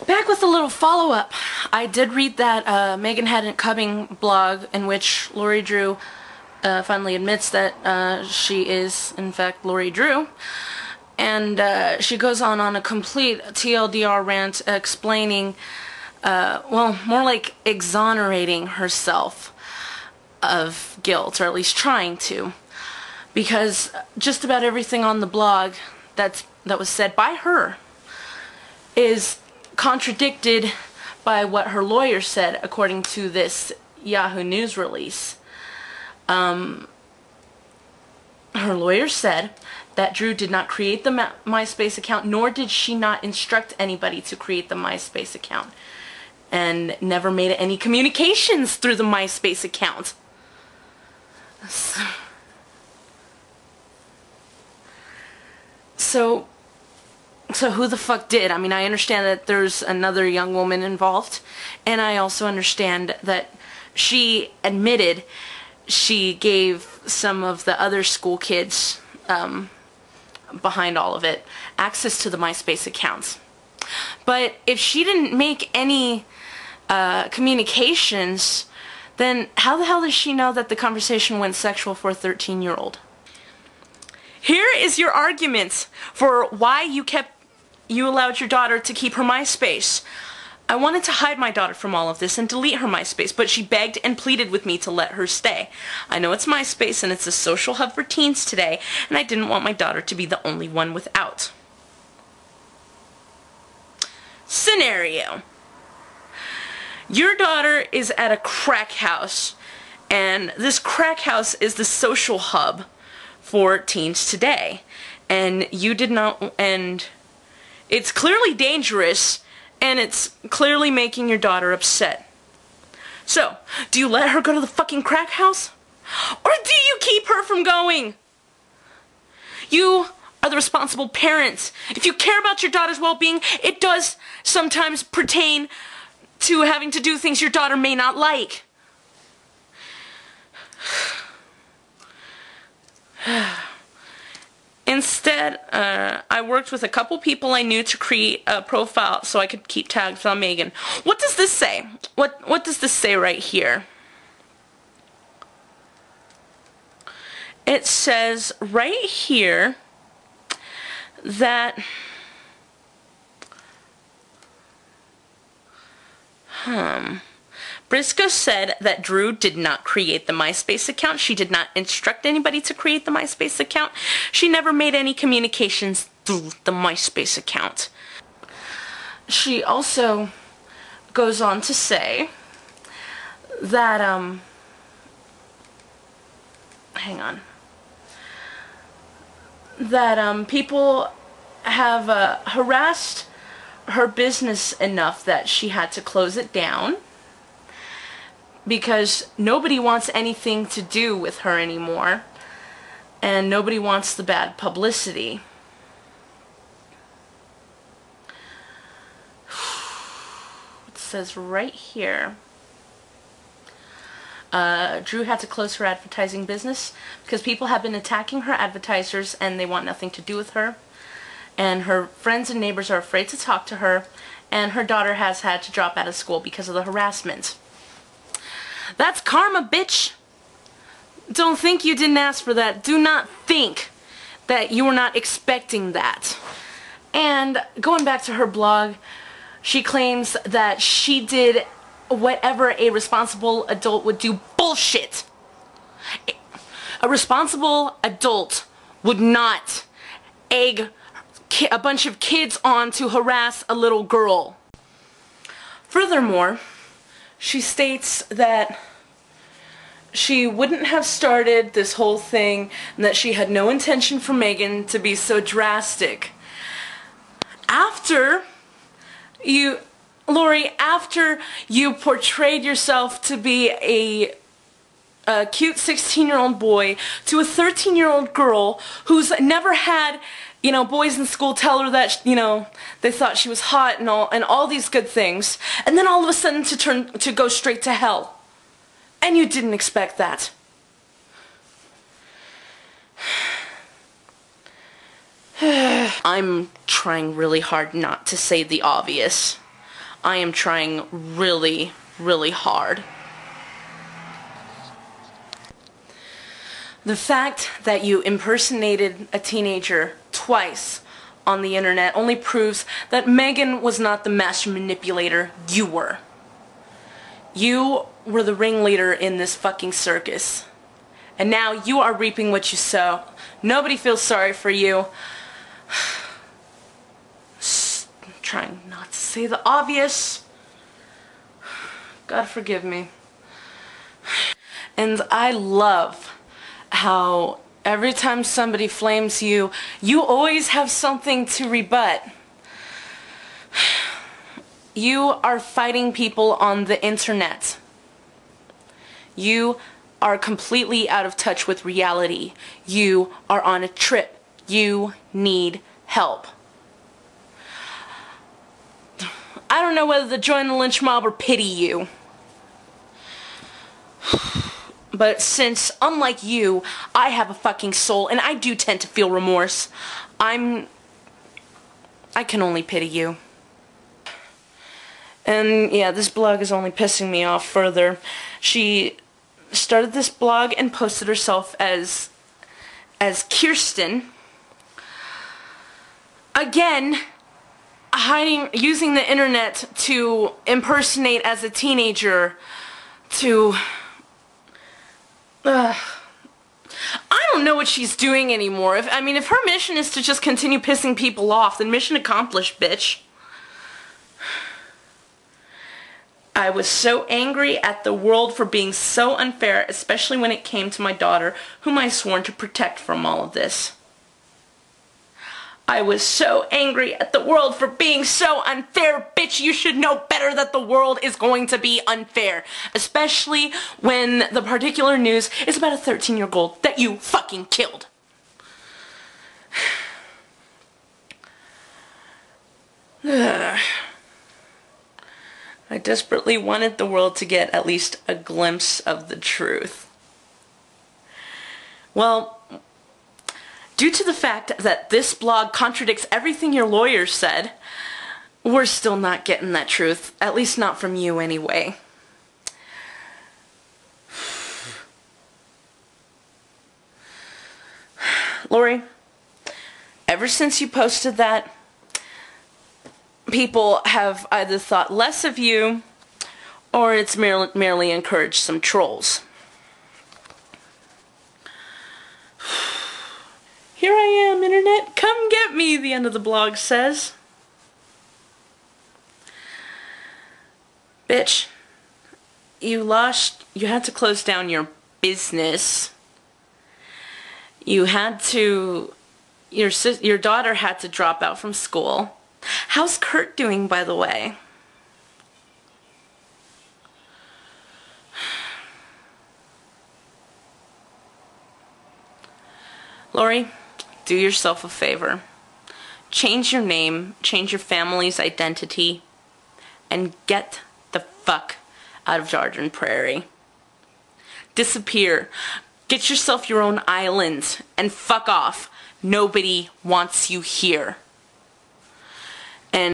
Back with a little follow-up. I did read that Megan had a Cubbing blog in which Lori Drew finally admits that she is, in fact, Lori Drew. And she goes on a complete TLDR rant explaining, well, more like exonerating herself of guilt, or at least trying to. Because just about everything on the blog that was said by her is contradicted by what her lawyer said, according to this Yahoo News release. Her lawyer said that Drew did not create the MySpace account, nor did she not instruct anybody to create the MySpace account, and never made any communications through the MySpace account. So who the fuck did? I mean, I understand that there's another young woman involved, and I also understand that she admitted she gave some of the other school kids behind all of it access to the MySpace accounts. But if she didn't make any communications, then how the hell does she know that the conversation went sexual for a 13-year-old? Here is your argument for why you allowed your daughter to keep her MySpace. I wanted to hide my daughter from all of this and delete her MySpace, but she begged and pleaded with me to let her stay. I know it's MySpace and it's a social hub for teens today, and I didn't want my daughter to be the only one without. Scenario. Your daughter is at a crack house, and this crack house is the social hub for teens today, and you did not, and it's clearly dangerous, and it's clearly making your daughter upset. So, do you let her go to the fucking crack house? Or do you keep her from going? You are the responsible parents. If you care about your daughter's well-being, it does sometimes pertain to having to do things your daughter may not like. Instead, I worked with a couple people I knew to create a profile so I could keep tabs on Megan. What does this say? What does this say right here? It says right here that Briscoe said that Drew did not create the MySpace account. She did not instruct anybody to create the MySpace account. She never made any communications through the MySpace account. She also goes on to say that, hang on, that people have harassed her business enough that she had to close it down, because nobody wants anything to do with her anymore, and nobody wants the bad publicity. It says right here, Drew had to close her advertising business because people have been attacking her advertisers and they want nothing to do with her, and her friends and neighbors are afraid to talk to her, and her daughter has had to drop out of school because of the harassment. That's karma, bitch. Don't think you didn't ask for that. Do not think that you were not expecting that. And going back to her blog, she claims that she did whatever a responsible adult would do. Bullshit. A responsible adult would not egg a bunch of kids on to harass a little girl. Furthermore, she states that she wouldn't have started this whole thing and that she had no intention for Megan to be so drastic. Lori, after you portrayed yourself to be a cute 16-year-old boy to a 13-year-old girl who's never had, boys in school tell her that, they thought she was hot and all these good things, and then all of a sudden to go straight to hell. And you didn't expect that. I'm trying really hard not to say the obvious. I am trying really, really hard. The fact that you impersonated a teenager twice on the internet only proves that Megan was not the master manipulator. You were. You were the ringleader in this fucking circus. And now you are reaping what you sow. Nobody feels sorry for you. I'm trying not to say the obvious. God forgive me. And I love how every time somebody flames you, you always have something to rebut. You are fighting people on the internet. You are completely out of touch with reality. You are on a trip. You need help. I don't know whether to join the lynch mob or pity you. But since, unlike you, I have a fucking soul and I do tend to feel remorse, I can only pity you. And yeah, this blog is only pissing me off further. She started this blog and posted herself as Kirsten. Again, using the internet to impersonate as a teenager to... I don't know what she's doing anymore. If her mission is to just continue pissing people off, then mission accomplished, bitch. I was so angry at the world for being so unfair, especially when it came to my daughter, whom I sworn to protect from all of this. I was so angry at the world for being so unfair. Bitch, you should know better that the world is going to be unfair. Especially when the particular news is about a 13-year-old that you fucking killed. I desperately wanted the world to get at least a glimpse of the truth. Well, due to the fact that this blog contradicts everything your lawyer said, we're still not getting that truth. At least not from you anyway. Lori, ever since you posted that, people have either thought less of you or it's merely encouraged some trolls. Here I am, internet. Come get me, the end of the blog says. Bitch, you had to close down your business. You had to, your daughter had to drop out from school. How's Kurt doing, by the way? Lori, do yourself a favor. Change your name, change your family's identity, and get the fuck out of Jarden Prairie. Disappear. Get yourself your own island and fuck off. Nobody wants you here.